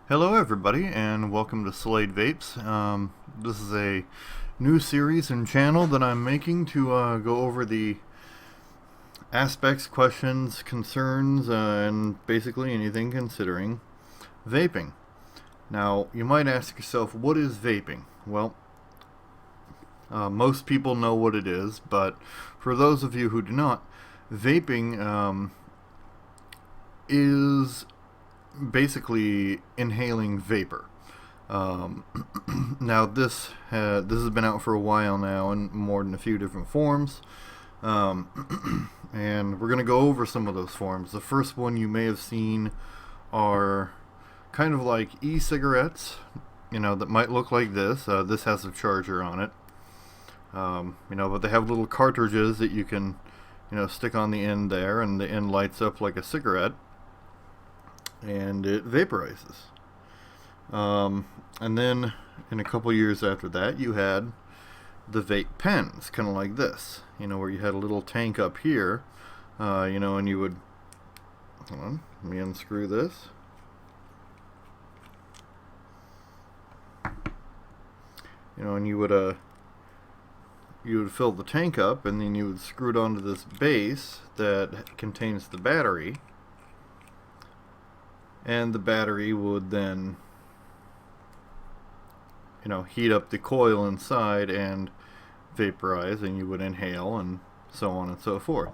Hello everybody and welcome to Slade Vapes. This is a new series and channel that I'm making to go over the aspects, questions, concerns, and basically anything considering vaping. Now, you might ask yourself, what is vaping? Well, most people know what it is, but for those of you who do not, vaping is basically inhaling vapor. Now this has been out for a while now in more than a few different forms, and we're going to go over some of those forms. The first one you may have seen are kind of like e-cigarettes, that might look like this. This has a charger on it, but they have little cartridges that you can stick on the end there, and the end lights up like a cigarette and it vaporizes. And then in a couple years after that, you had the vape pens, kind of like this, where you had a little tank up here, and you would, hold on, let me unscrew this. And you would fill the tank up, and then you would screw it onto this base that contains the battery. And the battery would then, heat up the coil inside and vaporize, and you would inhale, and so on and so forth.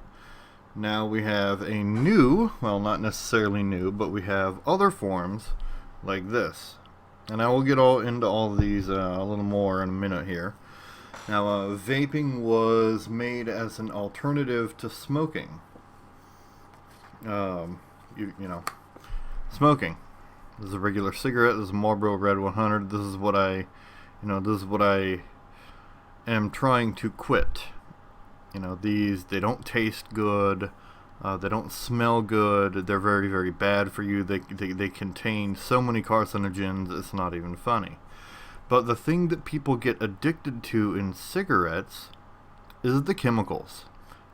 Now we have a new, well, not necessarily new, but we have other forms like this. And I will get into all of these a little more in a minute here. Now, vaping was made as an alternative to smoking. Smoking. This is a regular cigarette. This is a Marlboro Red 100. This is what I am trying to quit. These, they don't taste good. They don't smell good. They're very, very bad for you. They contain so many carcinogens, it's not even funny. But the thing that people get addicted to in cigarettes is the chemicals.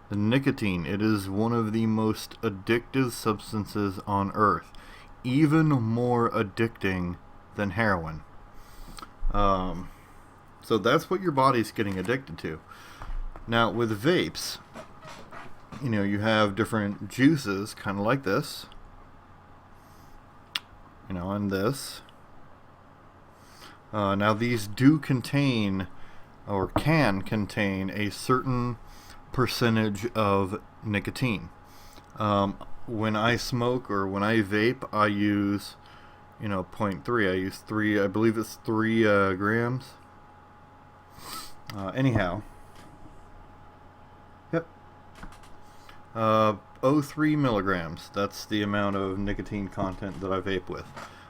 The nicotine. It is one of the most addictive substances on earth. Even more addicting than heroin. So that's what your body's getting addicted to. Now with vapes, you have different juices, kind of like this, and this. Now these do contain, or can contain, a certain percentage of nicotine. When I smoke or when I vape, I use, 0.3. I use 3, I believe it's 3 grams. Anyhow. Yep. 0.3 milligrams. That's the amount of nicotine content that I vape with.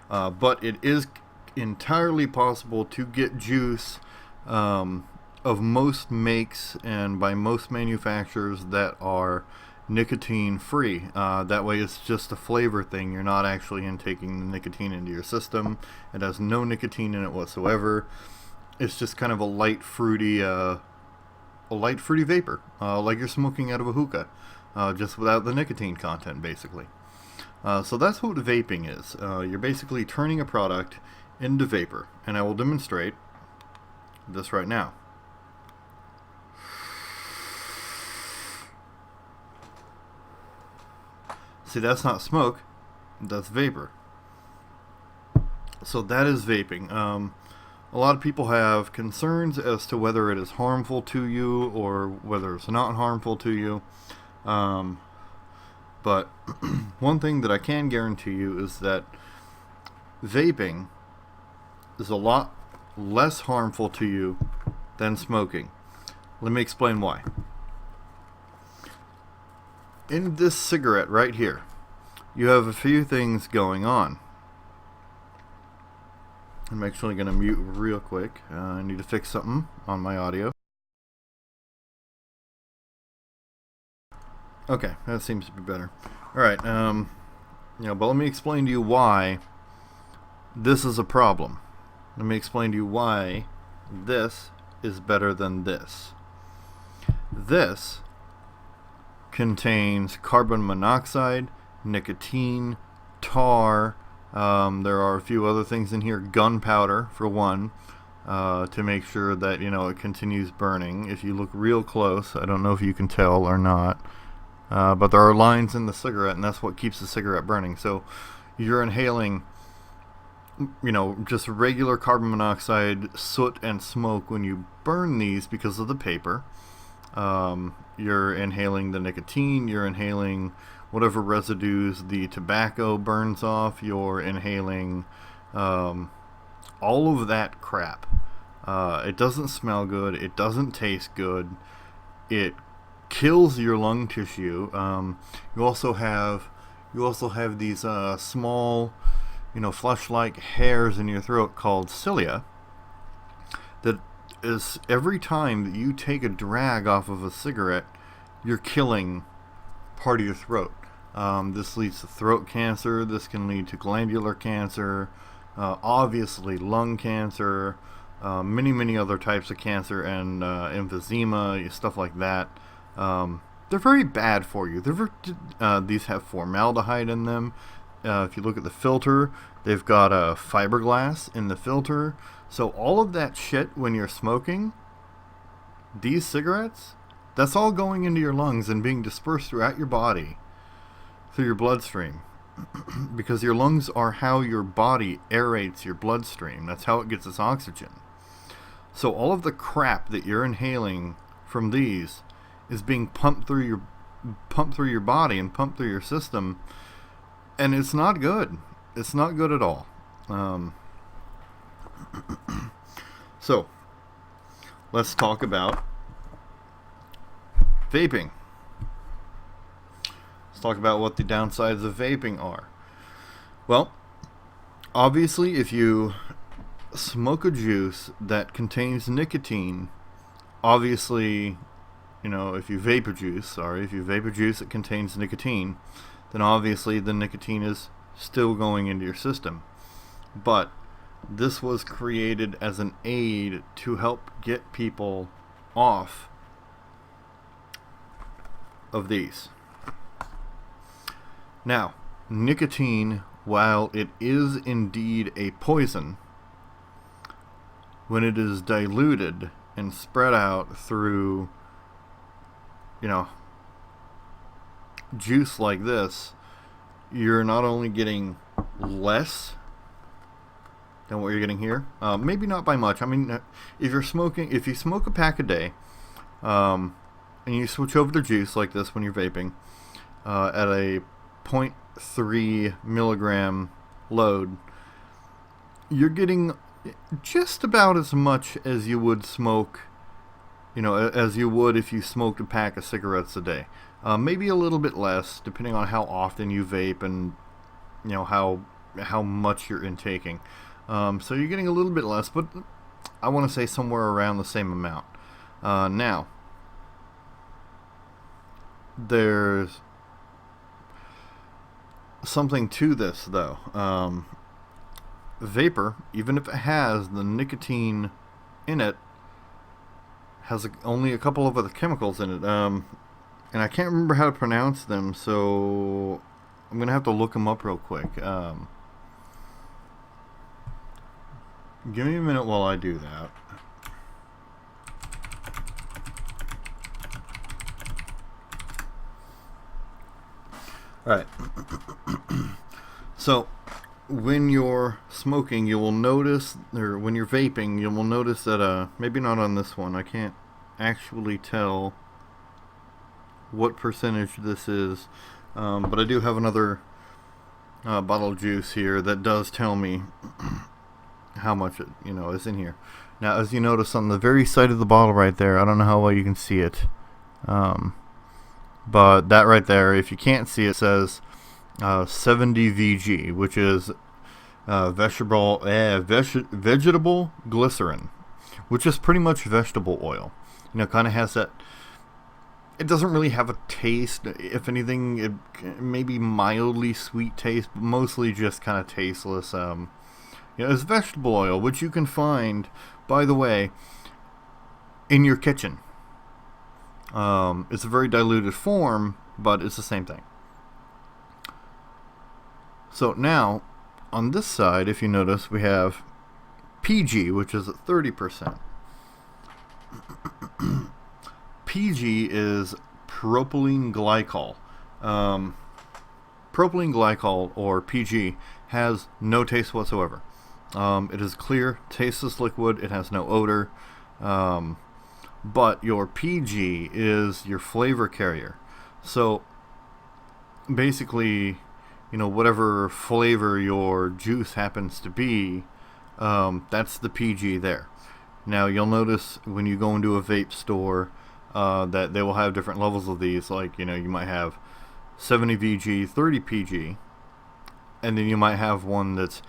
But it is entirely possible to get juice of most makes and by most manufacturers that are nicotine free. That way it's just a flavor thing. You're not actually intaking the nicotine into your system. It has no nicotine in it whatsoever. It's just kind of a light fruity vapor, like you're smoking out of a hookah, just without the nicotine content, basically. So that's what vaping is. You're basically turning a product into vapor, and I will demonstrate this right now. See, that's not smoke, that's vapor. So that is vaping. A lot of people have concerns as to whether it is harmful to you or whether it's not harmful to you. But one thing that I can guarantee you is that vaping is a lot less harmful to you than smoking. Let me explain why. In this cigarette right here, you have a few things going on. I'm actually going to mute real quick. I need to fix something on my audio. Okay, that seems to be better. Alright, but let me explain to you why this is a problem. Let me explain to you why this is better than this. This contains carbon monoxide, nicotine, tar, There are a few other things in here. Gunpowder, for one, to make sure that, it continues burning. If you look real close, I don't know if you can tell or not, but there are lines in the cigarette, and that's what keeps the cigarette burning. So you're inhaling, just regular carbon monoxide, soot, and smoke when you burn these because of the paper. You're inhaling the nicotine, you're inhaling whatever residues the tobacco burns off, you're inhaling all of that crap. It doesn't smell good, it doesn't taste good, it kills your lung tissue. You also have these small, flesh-like hairs in your throat called cilia that is, every time that you take a drag off of a cigarette, you're killing part of your throat. This leads to throat cancer, this can lead to glandular cancer, obviously lung cancer, many other types of cancer, and emphysema, stuff like that. They're very bad for you. These have formaldehyde in them. If you look at the filter, they've got fiberglass in the filter. So all of that shit, when you're smoking these cigarettes, that's all going into your lungs and being dispersed throughout your body, through your bloodstream. Because your lungs are how your body aerates your bloodstream. That's how it gets its oxygen. So all of the crap that you're inhaling from these is being pumped through your body and pumped through your system, and it's not good. It's not good at all. So let's talk about vaping. Let's talk about what the downsides of vaping are. Well, obviously, if you smoke a juice that contains nicotine, obviously, if you vape a juice that contains nicotine, then obviously the nicotine is still going into your system. But this was created as an aid to help get people off of these. Now, nicotine, while it is indeed a poison, when it is diluted and spread out through, juice like this, you're not only getting less than what you're getting here, maybe not by much. I mean, if you smoke a pack a day, and you switch over to juice like this when you're vaping, at a 0.3 milligram load, you're getting just about as much as you would smoke, as you would if you smoked a pack of cigarettes a day. Maybe a little bit less, depending on how often you vape and, how much you're intaking. So you're getting a little bit less, but I want to say somewhere around the same amount. Now, there's something to this, though. Vapor, even if it has the nicotine in it, has only a couple of other chemicals in it. And I can't remember how to pronounce them, so I'm going to have to look them up real quick. Give me a minute while I do that. Alright. So, when you're smoking, you will notice, or when you're vaping, you will notice that, maybe not on this one, I can't actually tell what percentage this is, but I do have another bottle of juice here that does tell me how much it, is in here. Now, as you notice on the very side of the bottle right there, I don't know how well you can see it, but that right there, if you can't see it, says 70 VG, which is vegetable glycerin, which is pretty much vegetable oil. Kind of has that. It doesn't really have a taste. If anything, it maybe mildly sweet taste, but mostly just kind of tasteless. It's vegetable oil, which you can find, by the way, in your kitchen. It's a very diluted form, but it's the same thing. So now, on this side, if you notice, we have PG, which is at 30%. PG is propylene glycol. Propylene glycol, or PG, has no taste whatsoever. It is clear, tasteless liquid. It has no odor. But your PG is your flavor carrier. So basically, whatever flavor your juice happens to be, that's the PG there. Now you'll notice when you go into a vape store that they will have different levels of these. Like, you might have 70 VG, 30 PG, and then you might have one that's,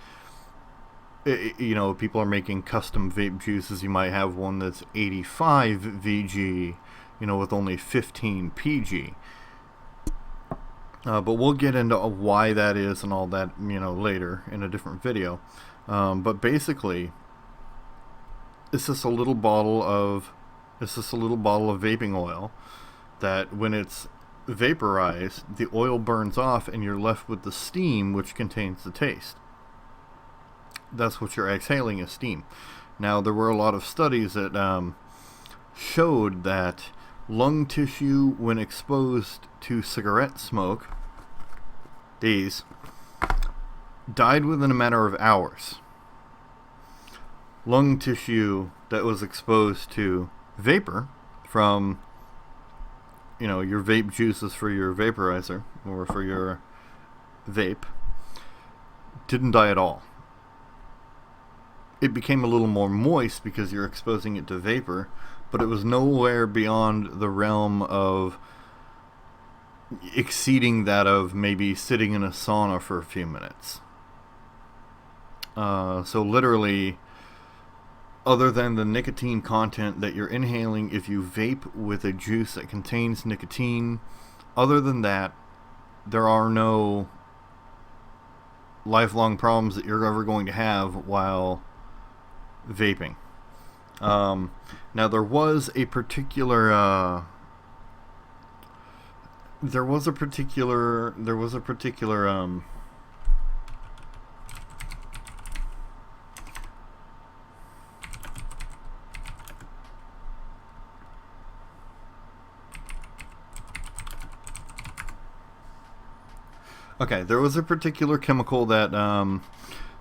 people are making custom vape juices. You might have one that's 85 VG, with only 15 PG. But we'll get into why that is and all that, later in a different video. But basically, it's just a little bottle of vaping oil that, when it's vaporized, the oil burns off and you're left with the steam, which contains the taste. That's what you're exhaling, is steam. Now, there were a lot of studies that showed that lung tissue, when exposed to cigarette smoke, these, died within a matter of hours. Lung tissue that was exposed to vapor from, your vape juices for your vaporizer or for your vape, didn't die at all. It became a little more moist because you're exposing it to vapor, but it was nowhere beyond the realm of exceeding that of maybe sitting in a sauna for a few minutes. So literally, other than the nicotine content that you're inhaling if you vape with a juice that contains nicotine, other than that, there are no lifelong problems that you're ever going to have while vaping. Now, there was a particular there was a particular chemical that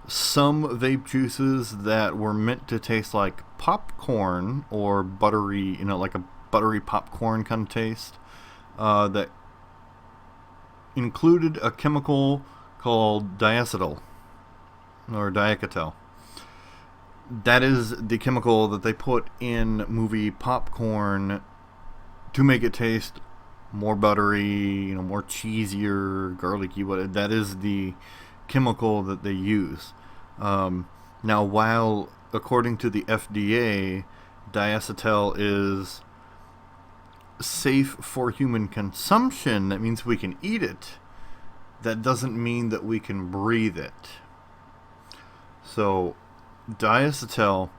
some vape juices that were meant to taste like popcorn or buttery, like a buttery popcorn kind of taste, that included a chemical called diacetyl or diacetyl. That is the chemical that they put in movie popcorn to make it taste more buttery, more cheesier, garlicky. That is the chemical that they use. Now, while according to the FDA, diacetyl is safe for human consumption, that means we can eat it. That doesn't mean that we can breathe it. So, diacetyl,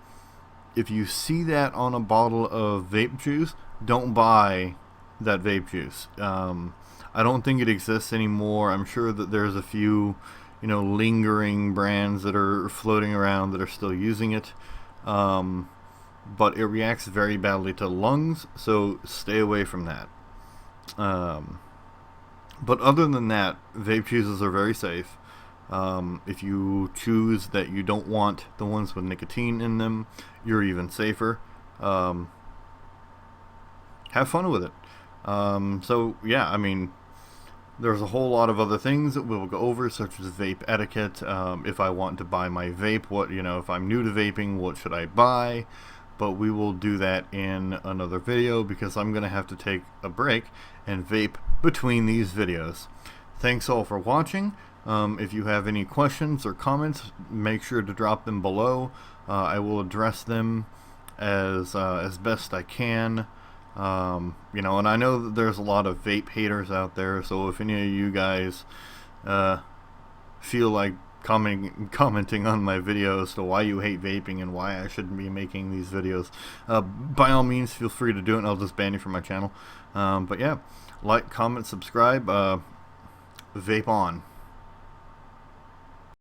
if you see that on a bottle of vape juice, don't buy that vape juice. I don't think it exists anymore. I'm sure that there's a few, lingering brands that are floating around that are still using it. But it reacts very badly to lungs, so stay away from that. But other than that, vape juices are very safe. If you choose that you don't want the ones with nicotine in them, you're even safer. Have fun with it. So yeah, there's a whole lot of other things that we'll go over, such as vape etiquette. If I want to buy my vape, if I'm new to vaping, what should I buy? But we will do that in another video, because I'm going to have to take a break and vape between these videos. Thanks all for watching. If you have any questions or comments, make sure to drop them below. I will address them as best I can. And I know that there's a lot of vape haters out there, so if any of you guys feel like commenting on my videos as to why you hate vaping and why I shouldn't be making these videos, by all means feel free to do it, and I'll just ban you from my channel. But yeah, like, comment, subscribe, vape on.